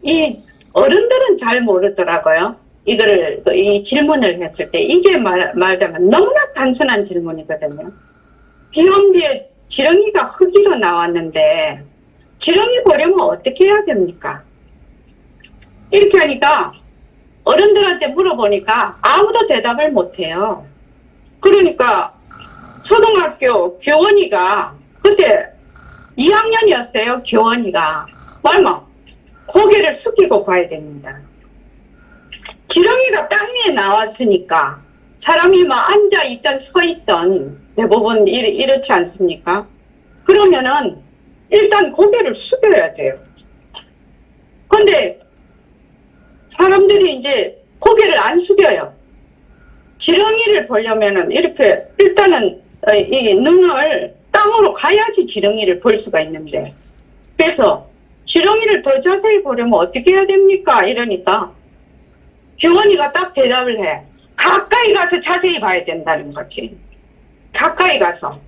이 어른들은 잘 모르더라고요. 이 질문을 했을 때 이게 말하자면 너무나 단순한 질문이거든요. 비염비에 지렁이가 흙으로 나왔는데 지렁이 보려면 어떻게 해야 됩니까? 이렇게 하니까 어른들한테 물어보니까 아무도 대답을 못해요. 그러니까 초등학교 교원이가 그때 2학년이었어요. 교원이가 말마 고개를 숙이고 봐야 됩니다. 지렁이가 땅 위에 나왔으니까 사람이 막 앉아있던 서있던 대부분 이렇지 않습니까? 그러면은 일단 고개를 숙여야 돼요. 근데 사람들이 이제 고개를 안 숙여요. 지렁이를 보려면은 이렇게 일단은 이 능을 땅으로 가야지 지렁이를 볼 수가 있는데 그래서 지렁이를 더 자세히 보려면 어떻게 해야 됩니까? 이러니까 교원이가 딱 대답을 해. 가까이 가서 자세히 봐야 된다는 거지. 가까이 가서.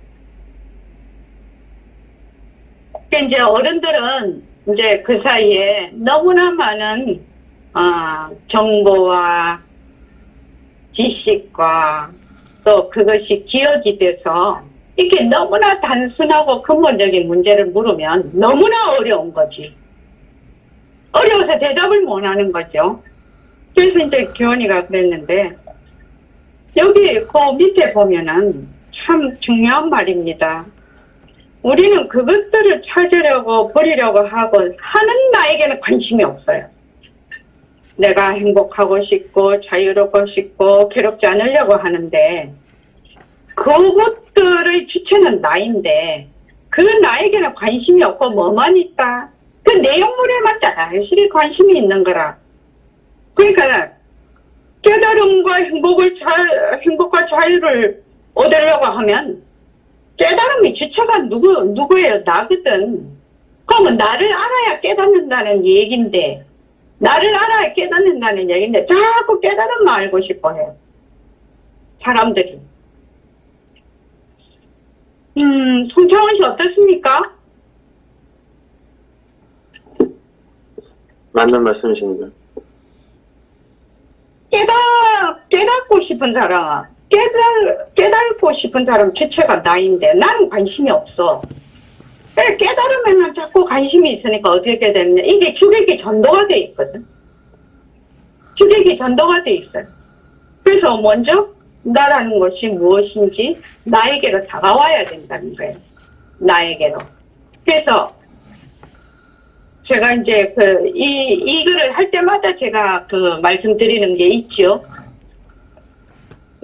이제 어른들은 이제 그 사이에 너무나 많은 정보와 지식과 또 그것이 기억이 돼서 이게 너무나 단순하고 근본적인 문제를 물으면 너무나 어려운 거지. 어려워서 대답을 못 하는 거죠. 그래서 이제 교원이가 그랬는데 여기 그 밑에 보면은 참 중요한 말입니다. 우리는 그것들을 찾으려고 버리려고 하고 하는 나에게는 관심이 없어요. 내가 행복하고 싶고 자유롭고 싶고 괴롭지 않으려고 하는데 그것들의 주체는 나인데 그 나에게는 관심이 없고 뭐만 있다. 그 내용물에만 자실히 관심이 있는 거라. 그러니까 깨달음과 행복과 자유를 얻으려고 하면 깨달음이 주체가 누구예요? 나거든. 그러면 나를 알아야 깨닫는다는 얘기인데 나를 알아야 깨닫는다는 얘기인데 자꾸 깨달음만 알고 싶어 해요. 사람들이. 송창원 씨 어떻습니까? 맞는 말씀이십니다. 깨닫고 싶은 사람은 깨닫고 싶은 사람 주체가 나인데 나는 관심이 없어. 깨달으면 자꾸 관심이 있으니까 어떻게 되느냐. 이게 주객이 전도가 돼 있거든. 주객이 전도가 돼 있어요. 그래서 먼저 나라는 것이 무엇인지 나에게로 다가와야 된다는 거예요. 나에게로. 그래서 제가 이제 이거를 할 때마다 제가 말씀드리는 게 있죠.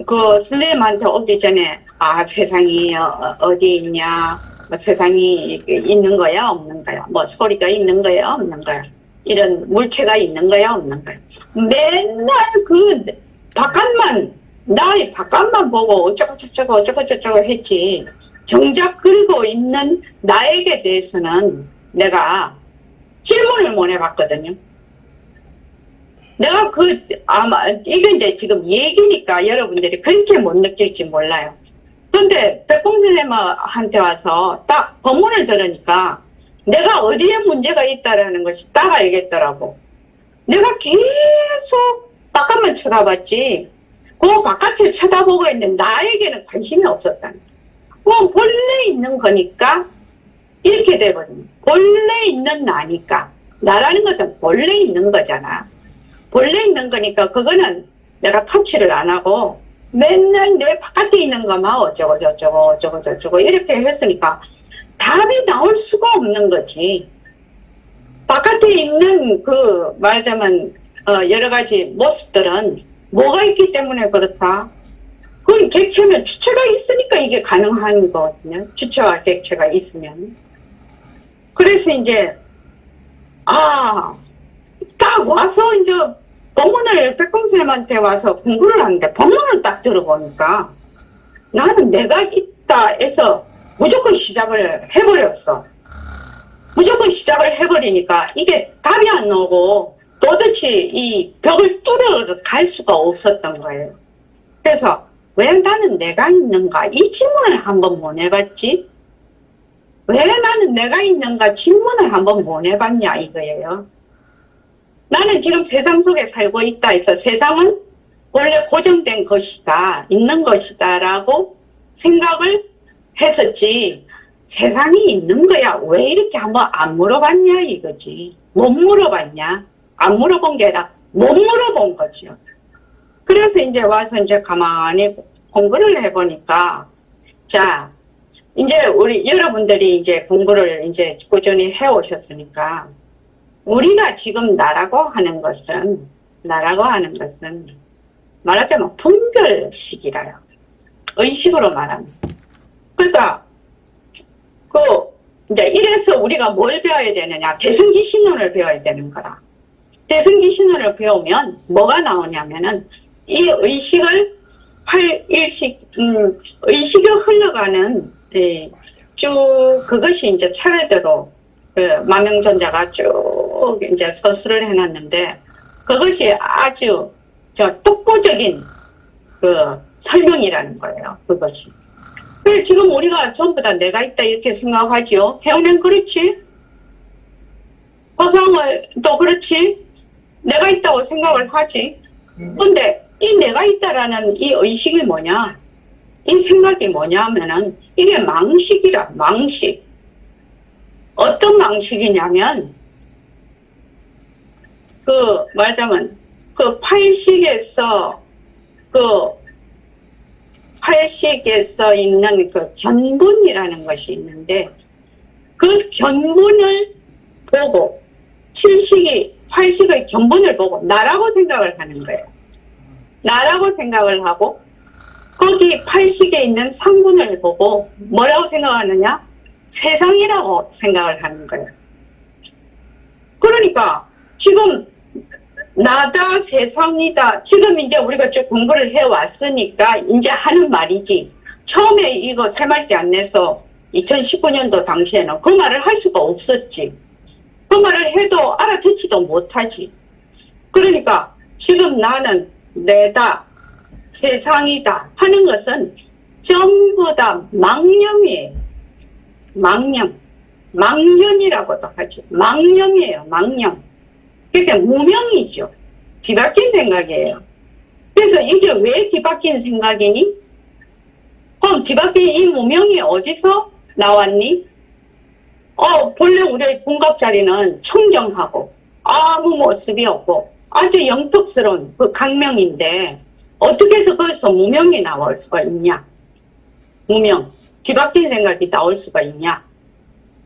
선생님한테 오기 전에, 세상이 어디 있냐, 세상이 있는 거야, 없는 거야, 소리가 있는 거야, 없는 거야, 이런 물체가 있는 거야, 없는 거야. 맨날 나의 바깥만 보고 어쩌고 했지. 정작 그리고 있는 나에게 대해서는 내가 질문을 못 해봤거든요. 내가 아마, 이게 이제 지금 얘기니까 여러분들이 그렇게 못 느낄지 몰라요. 근데 백봉 선생님한테 와서 딱 법문을 들으니까 내가 어디에 문제가 있다라는 것이 딱 알겠더라고. 내가 계속 바깥만 쳐다봤지, 그 바깥을 쳐다보고 있는데 나에게는 관심이 없었다는 거야. 그 본래 있는 거니까 이렇게 돼버린 거야. 본래 있는 나니까. 나라는 것은 본래 있는 거잖아. 본래 있는 거니까 그거는 내가 터치를 안 하고 맨날 내 바깥에 있는 것만 어쩌고 저쩌고 이렇게 했으니까 답이 나올 수가 없는 거지. 바깥에 있는 말하자면 여러 가지 모습들은 뭐가 있기 때문에 그렇다. 그건 객체면 주체가 있으니까 이게 가능한 거거든요. 주체와 객체가 있으면. 그래서 이제 딱 와서 이제 법문을 백범쌤한테 와서 공부를 하는데 법문을 딱 들어보니까 나는 내가 있다 해서 무조건 시작을 해버렸어. 무조건 시작을 해버리니까 이게 답이 안 나오고 도대체 이 벽을 뚫어 갈 수가 없었던 거예요. 그래서 왜 나는 내가 있는가 이 질문을 한번 못 해봤지? 왜 나는 내가 있는가 질문을 한번 못 해봤냐 이거예요. 나는 지금 세상 속에 살고 있다 해서 세상은 원래 고정된 것이다, 있는 것이다 라고 생각을 했었지, 세상이 있는 거야 왜 이렇게 한번 안 물어봤냐 이거지. 못 물어봤냐? 안 물어본 게 아니라 못 물어본 거죠. 그래서 이제 와서 이제 가만히 공부를 해보니까, 자, 이제 우리 여러분들이 이제 공부를 이제 꾸준히 해오셨으니까, 우리가 지금 나라고 하는 것은 말하자면 분별식이라요. 의식으로 말하는. 그러니까 이제 이래서 우리가 뭘 배워야 되느냐? 대승기 신론을 배워야 되는 거라. 대승기 신론을 배우면 뭐가 나오냐면은 이 의식을 의식이 흘러가는 쭉 그것이 이제 차례대로 마명존자가 쭉 이제 서술을 해놨는데 그것이 아주 독보적인 설명이라는 거예요. 그것이. 그래 지금 우리가 전부 다 내가 있다 이렇게 생각하지요. 해운은 그렇지. 허상을 또 그렇지. 내가 있다고 생각을 하지. 근데 이 내가 있다라는 이 의식이 뭐냐? 이 생각이 뭐냐 하면은 이게 망식이라, 망식. 어떤 망식이냐면 말하자면 팔식에서 있는 견본이라는 것이 있는데 그 견본을 보고 팔식의 견본을 보고 나라고 생각을 하는 거예요. 나라고 생각을 하고 거기 팔식에 있는 상분을 보고 뭐라고 생각하느냐? 세상이라고 생각을 하는 거예요. 그러니까 지금 나다, 세상이다. 지금 이제 우리가 쭉 공부를 해왔으니까 이제 하는 말이지. 처음에 이거 새말기 안 내서 2019년도 당시에는 그 말을 할 수가 없었지. 그 말을 해도 알아듣지도 못하지. 그러니까 지금 나는 내다, 세상이다 하는 것은 전부 다 망념이에요. 망념이라고도 하죠. 망념이에요. 망념. 그러니까 무명이죠. 뒤바뀐 생각이에요. 그래서 이게 왜 뒤바뀐 생각이니? 그럼 뒤바뀐 이 무명이 어디서 나왔니? 본래 우리의 분각 자리는 청정하고 아무 모습이 없고 아주 영특스러운 그 강명인데 어떻게 해서 거기서 무명이 나올 수가 있냐? 무명. 뒤바뀐 생각이 나올 수가 있냐?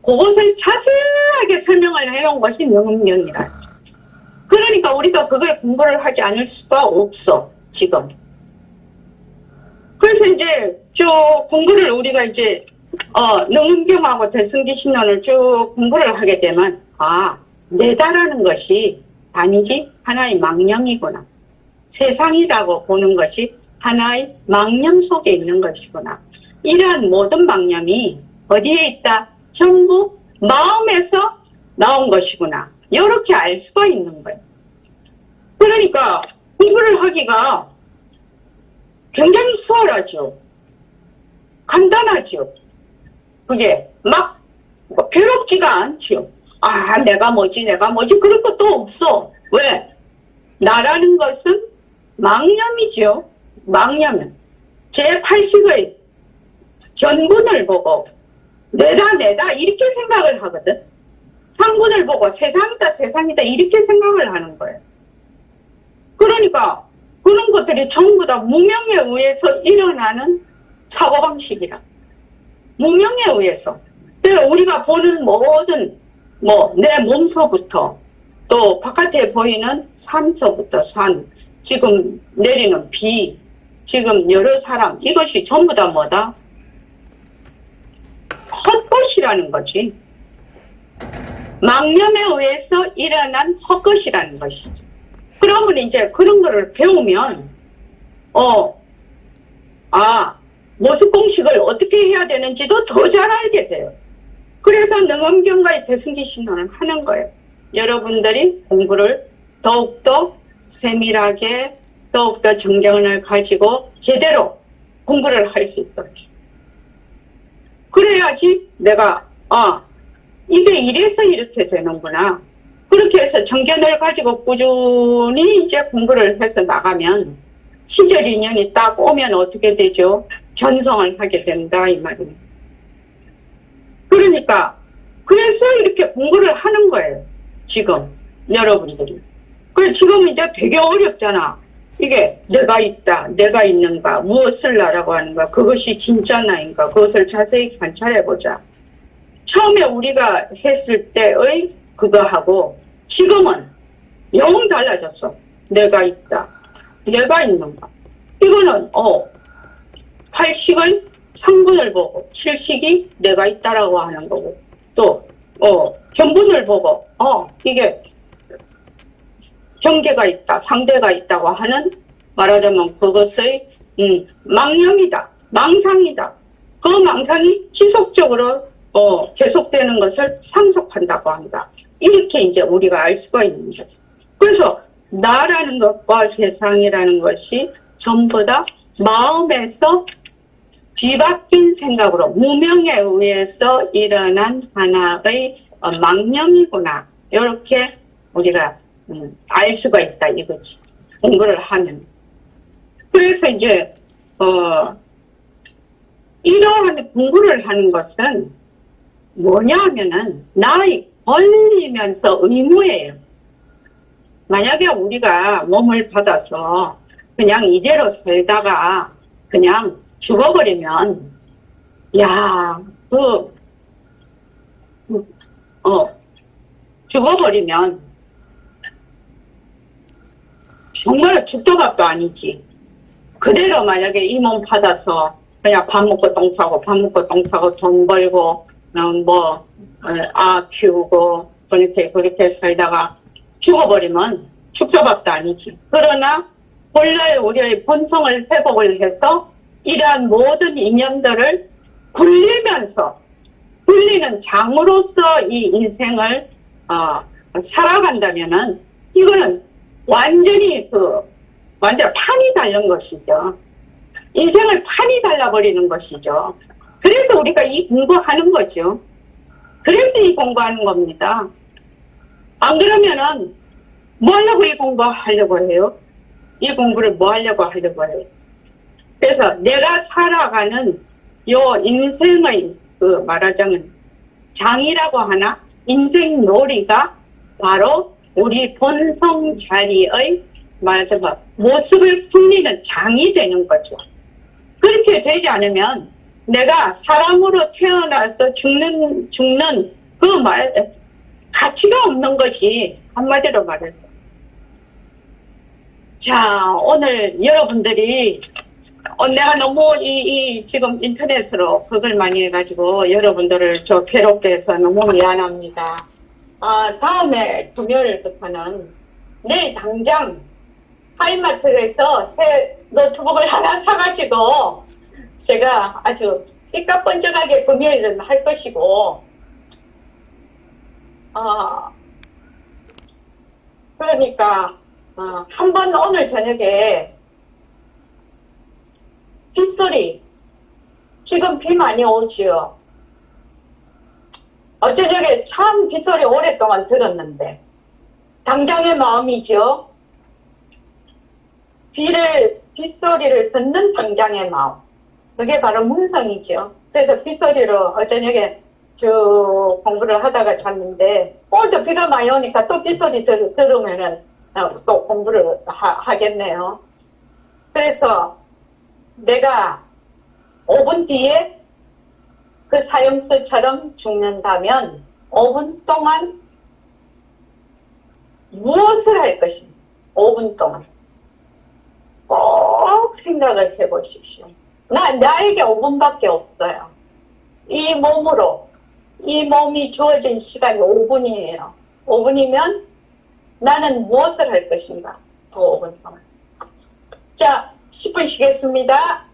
그것을 자세하게 설명을 해놓은 것이 능음명이다. 그러니까 우리가 그걸 공부를 하지 않을 수가 없어, 지금. 그래서 이제 쭉 공부를 우리가 이제, 능음경하고 대승기 신론을 쭉 공부를 하게 되면, 내다라는 것이 아니지, 하나의 망념이구나. 세상이라고 보는 것이 하나의 망념 속에 있는 것이구나. 이러한 모든 망념이 어디에 있다? 전부 마음에서 나온 것이구나. 이렇게 알 수가 있는 거예요. 그러니까 공부를 하기가 굉장히 수월하죠. 간단하죠. 그게 막 괴롭지가 않죠. 아, 내가 뭐지, 그런 것도 없어. 왜? 나라는 것은 망념이죠. 망념은. 제8식의 견본을 보고 내다 이렇게 생각을 하거든. 상본을 보고 세상이다 이렇게 생각을 하는 거예요. 그러니까 그런 것들이 전부 다 무명에 의해서 일어나는 사고방식이라. 무명에 의해서. 그래서 우리가 보는 모든 내 몸서부터 또 바깥에 보이는 산서부터 산, 지금 내리는 비, 지금 여러 사람, 이것이 전부 다 뭐다? 헛것이라는 거지. 망념에 의해서 일어난 헛것이라는 것이죠. 그러면 이제 그런 거를 배우면 모습 공식을 어떻게 해야 되는지도 더 잘 알게 돼요. 그래서 능엄경과의 대승기 신호는 하는 거예요. 여러분들이 공부를 더욱더 세밀하게 더욱더 정경을 가지고 제대로 공부를 할 수 있도록. 그래야지 내가 이게 이래서 이렇게 되는구나. 그렇게 해서 정견을 가지고 꾸준히 이제 공부를 해서 나가면 시절 인연이 딱 오면 어떻게 되죠? 견성을 하게 된다 이 말입니다. 그러니까 그래서 이렇게 공부를 하는 거예요. 지금 여러분들이. 그래 지금은 이제 되게 어렵잖아. 이게 내가 있다, 내가 있는가, 무엇을 나라고 하는가, 그것이 진짜 나인가, 그것을 자세히 관찰해보자. 처음에 우리가 했을 때의 그거하고 지금은 영 달라졌어. 내가 있다, 내가 있는가. 이거는 8식의 상분을 보고 7식이 내가 있다라고 하는 거고 또 견본을 보고 이게 경계가 있다, 상대가 있다고 하는 말하자면 그것의 망념이다, 망상이다. 그 망상이 지속적으로 계속되는 것을 상속한다고 한다. 이렇게 이제 우리가 알 수가 있는 거죠. 그래서 나라는 것과 세상이라는 것이 전부 다 마음에서 뒤바뀐 생각으로 무명에 의해서 일어난 하나의 망념이구나. 이렇게 우리가 알 수가 있다 이거지. 공부를 하면. 그래서 이제 이러한 공부를 하는 것은 뭐냐 하면은 나의 권리면서 의무예요. 만약에 우리가 몸을 받아서 그냥 이대로 살다가 그냥 죽어버리면 죽어버리면 정말 죽도 밥도 아니지. 그대로 만약에 이 몸 받아서 그냥 밥 먹고 똥 싸고 돈 벌고 키우고 그렇게 살다가 죽어버리면 죽도 밥도 아니지. 그러나 본래 우리의 본성을 회복을 해서 이러한 모든 인연들을 굴리는 장으로서 이 인생을 살아간다면은 이거는 완전히 완전 판이 달린 것이죠. 인생을 판이 달라버리는 것이죠. 그래서 우리가 이 공부하는 거죠. 그래서 이 공부하는 겁니다. 안 그러면은 뭐 하려고 이 공부하려고 해요? 이 공부를 뭐 하려고 해요? 그래서 내가 살아가는 요 인생의 말하자면 장이라고 하나? 인생 놀이가 바로 우리 본성 자리의 말하자면 모습을 풍리는 장이 되는 거죠. 그렇게 되지 않으면 내가 사람으로 태어나서 죽는 그 가치가 없는 것이 한마디로 말해서. 자, 오늘 여러분들이 내가 너무 지금 인터넷으로 그걸 많이 해가지고 여러분들을 괴롭게 해서 너무 미안합니다. 다음에 금요일부터는 내일 당장 하이마트에서 새 노트북을 하나 사가지고 제가 아주 삐까뻔쩍하게 금요일은 할 것이고 그러니까 한번 오늘 저녁에 빗소리, 지금 비 많이 오지요. 어저녁에 참 빗소리 오랫동안 들었는데, 당장의 마음이죠. 빗소리를 듣는 당장의 마음. 그게 바로 문성이죠. 그래서 빗소리로 어저녁에 쭉 공부를 하다가 잤는데, 오늘도 비가 많이 오니까 또 빗소리 들으면은 또 공부를 하겠네요. 그래서 내가 5분 뒤에 그 사형수처럼 죽는다면 5분 동안 무엇을 할 것인가? 5분 동안 꼭 생각을 해보십시오. 나에게 5분밖에 없어요. 이 몸이 주어진 시간이 5분이에요. 5분이면 나는 무엇을 할 것인가? 그 5분 동안. 자, 10분 쉬겠습니다.